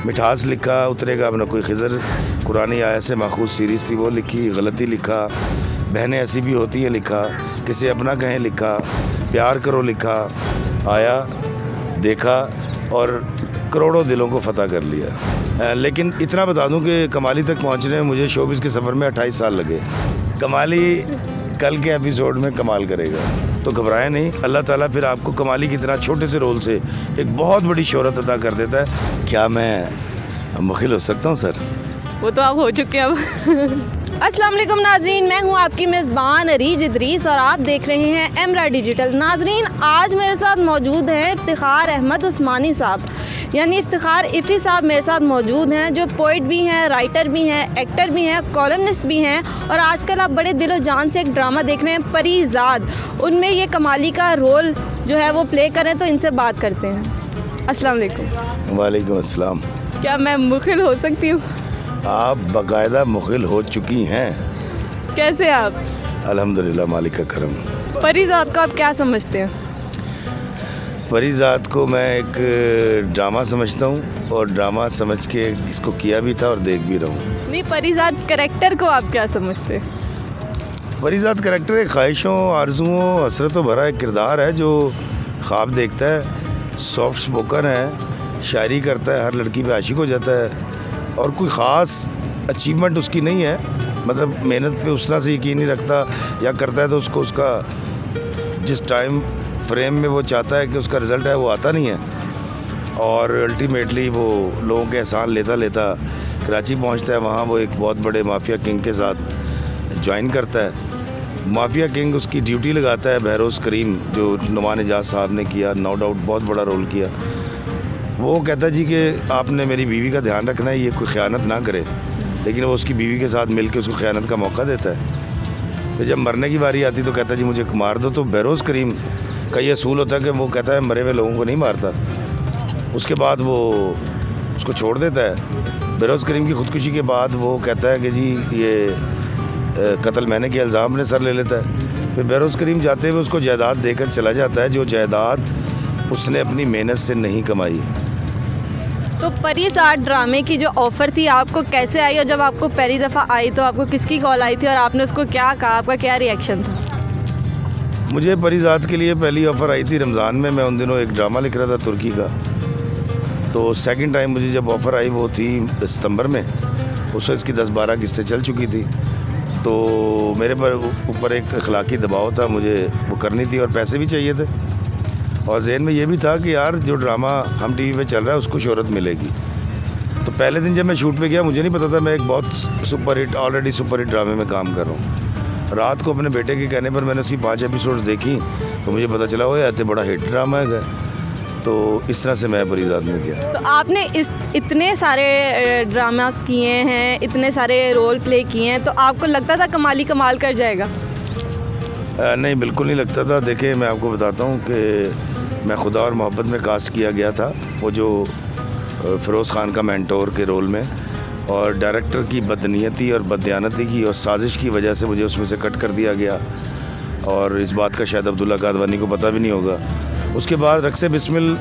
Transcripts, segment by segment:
मिठास लिखा उतरेगा अब न कोई खिज़र, कुरानी आयत से माखूज़ सीरीज़ थी वो लिखी, गलती लिखा, बहनें ऐसी भी होती हैं लिखा, किसे अपना कहें लिखा, प्यार करो लिखा, आया देखा और करोड़ों दिलों को फतह कर लिया। लेकिन इतना बता दूं कि कमाली तक पहुंचने में मुझे शोबिज़ के सफ़र में 28 साल लगे। कमाली कल के एपिसोड में कमाल करेगा, तो घबराएं नहीं। अल्लाह ताला फिर आपको कमाली की तरह छोटे से रोल से एक बहुत बड़ी शोहरत अता कर देता है। क्या मैं मुखिल हो सकता हूँ सर? वो तो आप हो चुके हैं अब। अस्सलाम वालेकुम नाजरीन, मैं हूँ आपकी मेज़बान अरीज इदरीस और आप देख रहे हैं एमरा डिजिटल। नाजरीन, आज मेरे साथ मौजूद हैं इफ्तिखार अहमद उस्मानी साहब, यानी इफ्तिखार इफ़ी साहब मेरे साथ मौजूद हैं, जो पोइट भी हैं, राइटर भी हैं, एक्टर भी हैं, कॉलमनिस्ट भी हैं और आजकल आप बड़े दिलो जान से एक ड्रामा देख रहे हैं परीज़ाद, उनमें ये कमाली का रोल जो है वो प्ले करें। तो इनसे बात करते हैं। अस्सलाम वालेकुम। वालेकुम अस्सलाम। क्या मैं मुखिल हो सकती हूँ? आप बाकायदा मुखिल हो चुकी हैं। कैसे आप? अल्हम्दुलिल्लाह, मालिक का करम। परीज़ाद को आप क्या समझते हैं? परीज़ाद को मैं एक ड्रामा समझता हूँ और ड्रामा समझ के इसको किया भी था और देख भी रहा हूँ। नहीं, परीज़ाद कैरेक्टर को आप क्या समझते हैं? परीज़ाद कैरेक्टर एक ख्वाहिशों, आरजुओं, हसरतों भरा एक किरदार है जो ख्वाब देखता है, सॉफ्ट स्पोकन है, शायरी करता है, हर लड़की पे आशिक हो जाता है और कोई ख़ास अचीवमेंट उसकी नहीं है। मतलब मेहनत पे उस तरह से यकीन नहीं रखता या करता है तो उसको उसका जिस टाइम फ्रेम में वो चाहता है कि उसका रिज़ल्ट है वो आता नहीं है और अल्टीमेटली वो लोगों के एहसान लेता लेता कराची पहुंचता है। वहाँ वो एक बहुत बड़े माफिया किंग के साथ ज्वाइन करता है। माफिया किंग उसकी ड्यूटी लगाता है बहरोज़ करीम, जो नुमान एजाज साहब ने किया, नो डाउट बहुत बड़ा रोल किया। वो कहता है जी कि आपने मेरी बीवी का ध्यान रखना है, ये कोई ख़यानत ना करे, लेकिन वो उसकी बीवी के साथ मिल के उसको ख़यानत का मौका देता है। फिर जब मरने की बारी आती तो कहता है जी मुझे मार दो। तो बहरोज़ करीम का ये असूल होता है कि वो कहता है मरे हुए लोगों को नहीं मारता। उसके बाद वो उसको छोड़ देता है। बहरोज़ करीम की ख़ुदकुशी के बाद वो कहता है कि जी ये कत्ल मैंने किया, इल्ज़ाम अपने सर ले लेता है। फिर बहरोज़ करीम जाते हुए उसको जायदाद देकर चला जाता है, जो जायदाद उसने अपनी मेहनत से नहीं कमाई। तो परीज़ाद ड्रामे की जो ऑफ़र थी आपको कैसे आई और जब आपको पहली दफ़ा आई तो आपको किसकी कॉल आई थी और आपने उसको क्या कहा, आपका क्या रिएक्शन था? मुझे परीज़ाद के लिए पहली ऑफ़र आई थी रमज़ान में। मैं उन दिनों एक ड्रामा लिख रहा था तुर्की का, तो सेकंड टाइम मुझे जब ऑफ़र आई वो थी सितंबर में। उससे इसकी 10-12 किस्तें चल चुकी थी, तो मेरे पर ऊपर एक अखलाकी दबाव था, मुझे वो करनी थी और पैसे भी चाहिए थे और ज़हन में ये भी था कि यार जो ड्रामा हम टीवी पे चल रहा है उसको शोहरत मिलेगी। तो पहले दिन जब मैं शूट पे गया मुझे नहीं पता था मैं एक बहुत ऑलरेडी सुपर हिट ड्रामे में काम कर रहा हूँ। रात को अपने बेटे के कहने पर मैंने उसकी 5 एपिसोड्स देखी तो मुझे पता चला वो यार बड़ा हिट ड्रामा है। तो इस तरह से मैं परीज़ाद में गया। तो आपने इतने सारे ड्रामास किए हैं, इतने सारे रोल प्ले किए हैं, तो आपको लगता था कमाली कमाल कर जाएगा? नहीं, बिल्कुल नहीं लगता था। देखिए मैं आपको बताता हूँ कि मैं खुदा और मोहब्बत में कास्ट किया गया था, वो जो फ़िरोज़ ख़ान का मेंटोर के रोल में, और डायरेक्टर की बदनीयती और बददियानती की और साजिश की वजह से मुझे उसमें से कट कर दिया गया और इस बात का शायद अब्दुल्ला कादवानी को पता भी नहीं होगा। उसके बाद रक्से बिस्मिल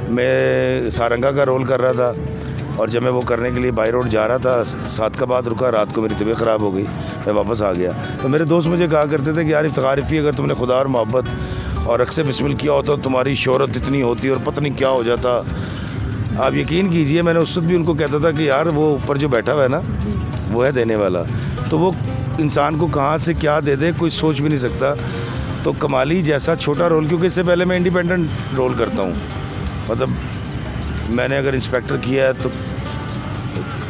में सारंगा का रोल कर रहा था और जब मैं वो करने के लिए बाई रोड जा रहा था, सादकाबाद रुका, रात को मेरी तबीयत ख़राब हो गई, मैं वापस आ गया। तो मेरे दोस्त मुझे कहा करते थे कि यार इफ्तिखार इफ़ी, अगर तुमने खुदा और मोहब्बत और रक्से बिस्मिल किया होता तो तुम्हारी शोहरत इतनी होती और पता नहीं क्या हो जाता। आप यकीन कीजिए मैंने उस वक्त भी उनको कहता था कि यार वो ऊपर जो बैठा हुआ है ना वो है देने वाला, तो वो इंसान को कहाँ से क्या दे दे कोई सोच भी नहीं सकता। तो कमाली जैसा छोटा रोल, क्योंकि इससे पहले मैं इंडिपेंडेंट रोल करता हूँ, मतलब मैंने अगर इंस्पेक्टर किया है तो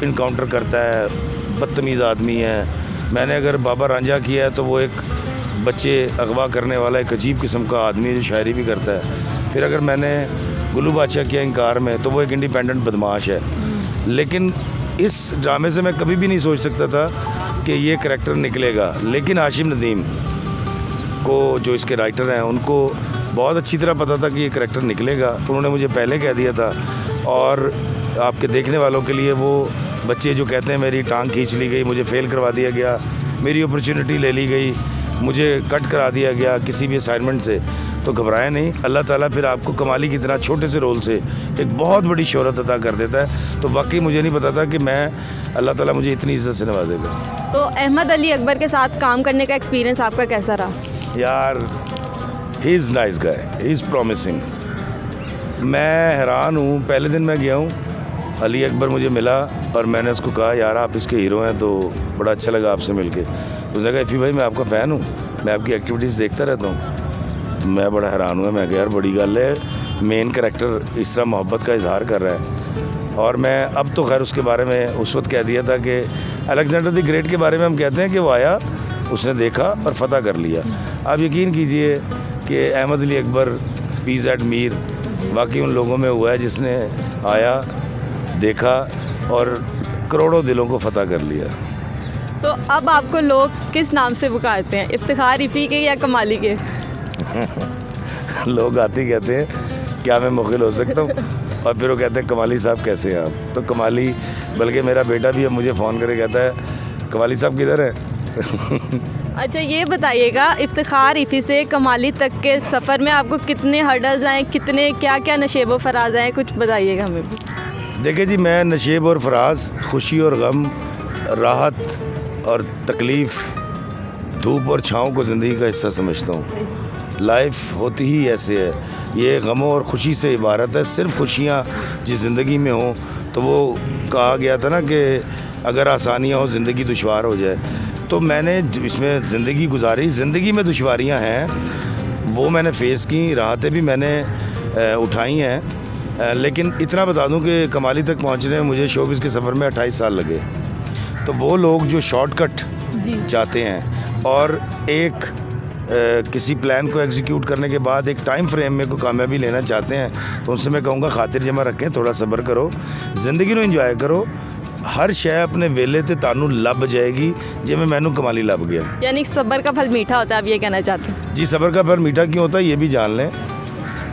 इनकाउंटर करता है, बदतमीज़ आदमी है। मैंने अगर बाबा रांझा किया है तो वो एक बच्चे अगवा करने वाला एक अजीब किस्म का आदमी है जो शायरी भी करता है। फिर अगर मैंने गुल्लू बादशाह किया इंकार में तो वो एक इंडिपेंडेंट बदमाश है। लेकिन इस ड्रामे से मैं कभी भी नहीं सोच सकता था कि ये करैक्टर निकलेगा, लेकिन हाशिम नदीम को जो इसके राइटर हैं उनको बहुत अच्छी तरह पता था कि ये करैक्टर निकलेगा। उन्होंने मुझे पहले कह दिया था और आपके देखने वालों के लिए वो बच्चे जो कहते हैं मेरी टांग खींच ली गई, मुझे फ़ेल करवा दिया गया, मेरी अपॉर्चुनिटी ले ली गई, मुझे कट करा दिया गया किसी भी असाइनमेंट से, तो घबराएं नहीं, अल्लाह ताला फिर आपको कमाली की तरह छोटे से रोल से एक बहुत बड़ी शोहरत अता कर देता है। तो वाकई मुझे नहीं पता था कि मैं अल्लाह ताला मुझे इतनी इज़्ज़त से नवाजेगा। तो अहमद अली अकबर के साथ काम करने का एक्सपीरियंस आपका कैसा रहा? यार he is nice guy, he is promising. मैं हैरान हूँ, पहले दिन मैं गया हूँ, अली अकबर मुझे मिला और मैंने उसको कहा यार आप इसके हीरो हैं, तो बड़ा अच्छा लगा आपसे मिलके। उसने कहा इफ़ी भाई मैं आपका फ़ैन हूँ, मैं आपकी एक्टिविटीज़ देखता रहता हूँ। तो मैं बड़ा हैरान हुआ, मैं कहा यार बड़ी गल है, मेन कैरेक्टर इस तरह मोहब्बत का इजहार कर रहा है। और मैं अब तो खैर उसके बारे में उस वक्त कह दिया था कि अलेक्जेंडर द ग्रेट के बारे में हम कहते हैं कि वो आया, उसने देखा और फतह कर लिया। आप यकीन कीजिए कि अहमद अली अकबर पीज़ एट मीर वाकई उन लोगों में हुआ है जिसने आया, देखा और करोड़ों दिलों को फतह कर लिया। तो अब आपको लोग किस नाम से पुकारते हैं, इफ्तिखार इफ़ी के या कमाली के? लोग आते ही कहते हैं क्या मैं मुखिल हो सकता हूँ, और फिर वो कहते हैं कमाली साहब कैसे हैं आप? तो कमाली, बल्कि मेरा बेटा भी अब मुझे फ़ोन करके कहता है कमाली साहब किधर है? अच्छा ये बताइएगा, इफ्तिखार इफ़ी से कमाली तक के सफ़र में आपको कितने हर्डल्स आए, कितने क्या क्या नशेब व फराज आए, कुछ बताइएगा हमें भी। देखिए जी, मैं नशेब और फराज, खुशी और गम, राहत और तकलीफ़, धूप और छाँव को ज़िंदगी का हिस्सा समझता हूँ। लाइफ होती ही ऐसे है, ये गमों और खुशी से इबारत है। सिर्फ खुशियाँ जिस ज़िंदगी में हों, तो वो कहा गया था ना कि अगर आसानियाँ हो ज़िंदगी दुश्वार हो जाए। तो मैंने इसमें ज़िंदगी गुजारी, ज़िंदगी में दुश्वारियाँ हैं, वो मैंने फ़ेस की, राहतें भी मैंने उठाई हैं। लेकिन इतना बता दूं कि कमाली तक पहुंचने में मुझे शोबिज़ के सफ़र में 28 साल लगे। तो वो लोग जो शॉर्टकट चाहते हैं और एक किसी प्लान को एग्जीक्यूट करने के बाद एक टाइम फ्रेम में कोई कामयाबी लेना चाहते हैं, तो उनसे मैं कहूँगा खातिर जमा रखें, थोड़ा सब्र करो, ज़िंदगी को इंजॉय करो। हर शय अपने वेले ते तानू लब जाएगी, जिमें मैनू कमाली लब गया। यानी सब्र का फल मीठा होता है, आप ये कहना चाहते हैं? जी, सब्र का फल मीठा क्यों होता है ये भी जान लें।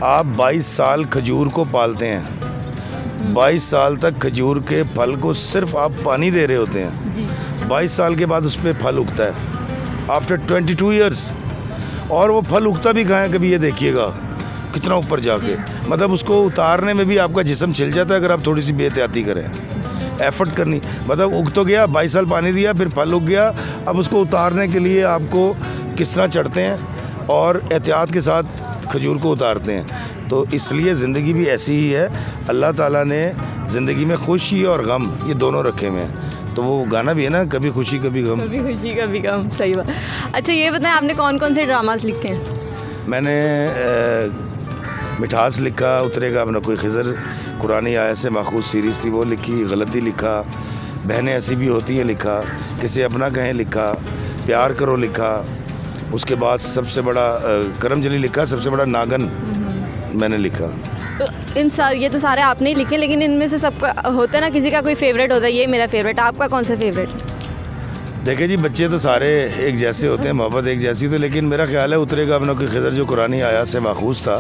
आप 22 साल खजूर को पालते हैं, 22 साल तक खजूर के फल को सिर्फ आप पानी दे रहे होते हैं। 22 साल के बाद उस पर फल उगता है, आफ्टर 22 ईयर्स। और वो फल उगता भी कहाँ है, कभी ये देखिएगा कितना ऊपर जाके, मतलब उसको उतारने में भी आपका जिस्म छिल जाता है अगर आप थोड़ी सी बेहतियाती करें, एफर्ट करनी। मतलब उग तो गया, 22 साल पानी दिया, फिर फल उग गया, अब उसको उतारने के लिए आपको किस तरह चढ़ते हैं और एहतियात के साथ खजूर को उतारते हैं। तो इसलिए ज़िंदगी भी ऐसी ही है, अल्लाह ताला ने ज़िंदगी में खुशी और गम ये दोनों रखे हुए हैं। तो वो गाना भी है ना, कभी खुशी कभी गम। कभी खुशी कभी गम, सही बात। अच्छा ये बताएं, आपने कौन कौन से ड्रामास लिखे हैं? मैंने मिठास लिखा, उतरेगा अपना कोई खिज़र, कुरानी आयत से माखूज़ सीरीज़ थी वो लिखी, गलती लिखा, बहनें ऐसी भी होती हैं लिखा, किसे अपना कहें लिखा, प्यार करो लिखा, उसके बाद सबसे बड़ा करम जली लिखा, सबसे बड़ा नागन मैंने लिखा। तो ये तो सारे आपने ही लिखे, लेकिन इनमें से सबका होता है ना, किसी का कोई फेवरेट होता है, ये मेरा फेवरेट, आपका कौन सा फेवरेट? देखिए जी, बच्चे तो सारे एक जैसे होते हैं, मोहब्बत एक जैसी, तो लेकिन मेरा ख्याल है उतरेगा अपना कोई खिज़र जो कुरानी आयत से माखूज़ था,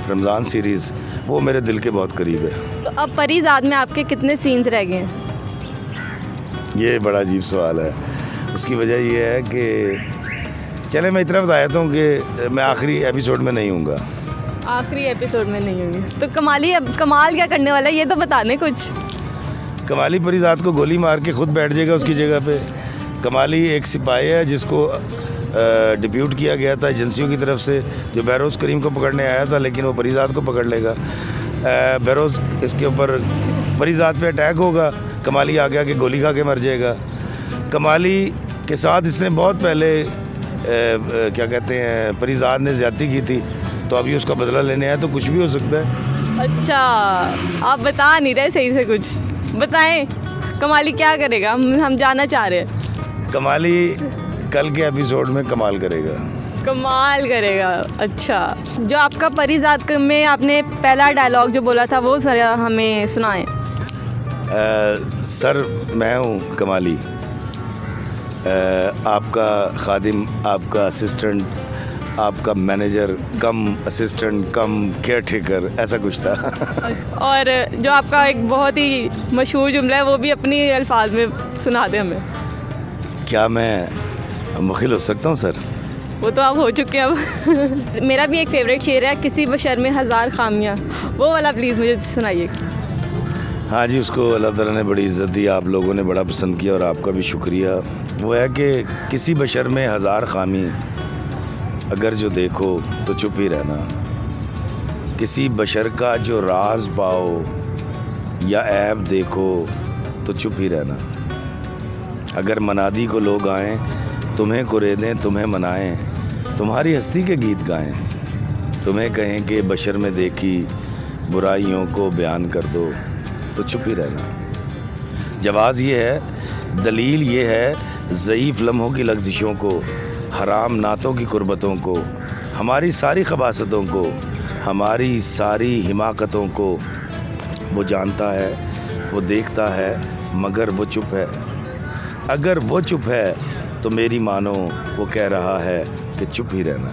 रमज़ान सीरीज़, वो मेरे दिल के बहुत करीब है। तो अब परीज़ाद में आपके कितने सीन्स रह गए हैं? ये बड़ा अजीब सवाल है। उसकी वजह ये है कि चले मैं इतना बता देता हूँ कि मैं आखिरी एपिसोड में नहीं हूँगा। आखिरी एपिसोड में नहीं होंगे तो कमाली अब कमाल क्या करने वाला है, ये तो बताने कुछ। कमाली परीज़ाद को गोली मार के खुद बैठ जाएगा उसकी जगह पे। कमाली एक सिपाही है जिसको डिप्यूट किया गया था एजेंसियों की तरफ से, जो बहरोज़ करीम को पकड़ने आया था, लेकिन वो परीज़ाद को पकड़ लेगा। बहरोज़ इसके ऊपर परीज़ाद पे अटैक होगा, कमाली आगे आके गोली खा के मर जाएगा। कमाली के साथ इसने बहुत पहले क्या कहते हैं, परीज़ाद ने ज़्यादती की थी, तो अभी उसका बदला लेने आया, तो कुछ भी हो सकता है। अच्छा आप बता नहीं रहे सही से, कुछ बताएं कमाली क्या करेगा, हम जानना चाह रहे हैं। कमाली कल के एपिसोड में कमाल करेगा। कमाल करेगा। अच्छा, जो आपका परीज़ाद में आपने पहला डायलॉग जो बोला था वो सर हमें सुनाएं। सर मैं हूँ कमाली, आपका खादिम, आपका असिस्टेंट, आपका मैनेजर कम असिस्टेंट कम केयर टेकर, ऐसा कुछ था। और जो आपका एक बहुत ही मशहूर जुमला है वो भी अपनी अल्फाज में सुना दें हमें। क्या मैं मुखिल हो सकता हूँ सर? वो तो आप हो चुके हैं अब। मेरा भी एक फ़ेवरेट शेर है, किसी बशर में हज़ार खामियाँ, वो वाला प्लीज़ मुझे सुनाइए। हाँ जी, उसको अल्लाह ताला ने बड़ी इज़्ज़त दी, आप लोगों ने बड़ा पसंद किया और आपका भी शुक्रिया। वो है कि किसी बशर में हज़ार खामी, अगर जो देखो तो चुप ही रहना। किसी बशर का जो राज पाओ या ऐब देखो तो चुप ही रहना। अगर मनादी को लोग आएँ, तुम्हें कुरेदें, तुम्हें मनाएं, तुम्हारी हस्ती के गीत गाएं, तुम्हें कहें कि बशर में देखी बुराइयों को बयान कर दो तो चुप ही रहना। जवाज़ ये है, दलील ये है, ज़ईफ़ लम्हों की लग़ज़िशों को, हराम नातों की कुर्बतों को, हमारी सारी ख़बासतों को, हमारी सारी हिमाकतों को वो जानता है, वो देखता है, मगर वो चुप है। अगर वो चुप है तो मेरी मानो वो कह रहा है कि चुप ही रहना।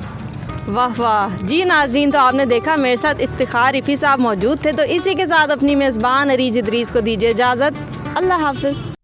वाह वाह जी नाज़रीन, तो आपने देखा मेरे साथ इफ्तिखार इफ़ी साहब मौजूद थे। तो इसी के साथ अपनी मेज़बान अरीज इदरीस को दीजिए इजाज़त। अल्लाह हाफ़िज़।